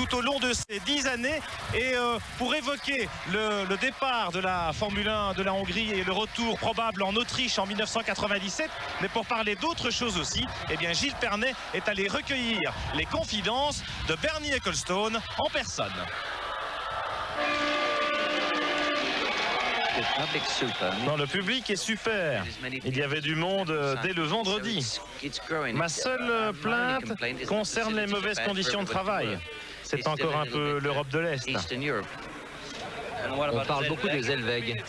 tout au long de ces 10 années. Et pour évoquer le départ de la Formule 1 de la Hongrie et le retour probable en Autriche en 1997, mais pour parler d'autres choses aussi, eh bien Gilles Pernet est allé recueillir les confidences de Bernie Ecclestone en personne. Non, le public est super. Il y avait du monde dès le vendredi. Ma seule plainte concerne les mauvaises conditions de travail. C'est encore un peu l'Europe de l'Est. On parle beaucoup de Zellweg.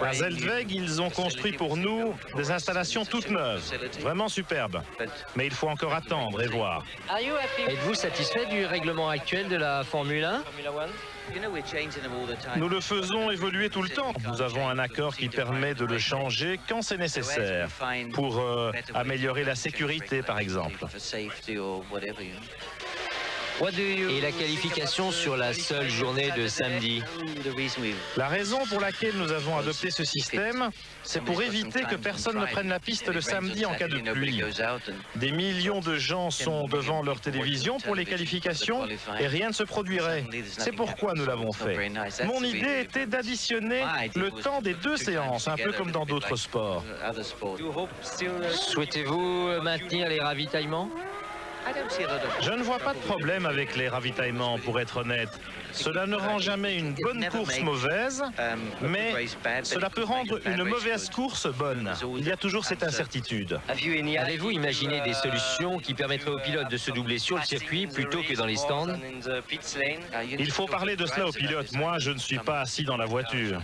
À Zellweg, ils ont construit pour nous des installations toutes neuves, vraiment superbes. Mais il faut encore attendre et voir. Êtes-vous satisfait du règlement actuel de la Formule 1? Nous le faisons évoluer tout le temps. Nous avons un accord qui permet de le changer quand c'est nécessaire, pour améliorer la sécurité, par exemple. Et la qualification sur la seule journée de samedi? La raison pour laquelle nous avons adopté ce système, c'est pour éviter que personne ne prenne la piste le samedi en cas de pluie. Des millions de gens sont devant leur télévision pour les qualifications et rien ne se produirait. C'est pourquoi nous l'avons fait. Mon idée était d'additionner le temps des deux séances, un peu comme dans d'autres sports. Souhaitez-vous maintenir les ravitaillements? Je ne vois pas de problème avec les ravitaillements, pour être honnête. Cela ne rend jamais une bonne course mauvaise, mais cela peut rendre une mauvaise course bonne. Il y a toujours cette incertitude. Avez-vous imaginé des solutions qui permettraient aux pilotes de se doubler sur le circuit plutôt que dans les stands? Il faut parler de cela aux pilotes. Moi, je ne suis pas assis dans la voiture.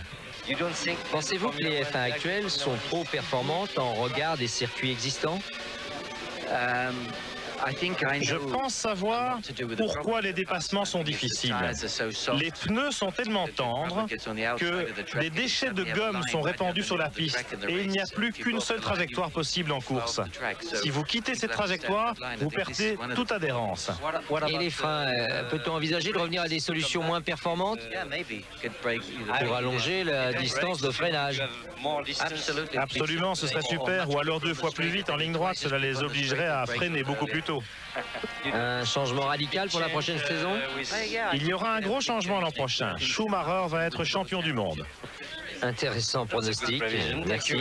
Pensez-vous que les F1 actuelles sont trop performantes en regard des circuits existants? Je pense savoir pourquoi les dépassements sont difficiles. Les pneus sont tellement tendres que des déchets de gomme sont répandus sur la piste et il n'y a plus qu'une seule trajectoire possible en course. Si vous quittez cette trajectoire, vous perdez toute adhérence. Et les freins, peut-on envisager de revenir à des solutions moins performantes pour allonger la distance de freinage? Absolument, ce serait super. Ou alors 2 fois plus vite en ligne droite, cela les obligerait à freiner beaucoup plus tôt. Un changement radical pour la prochaine saison? Il y aura un gros changement l'an prochain. Schumacher va être champion du monde. Intéressant pronostic. Merci.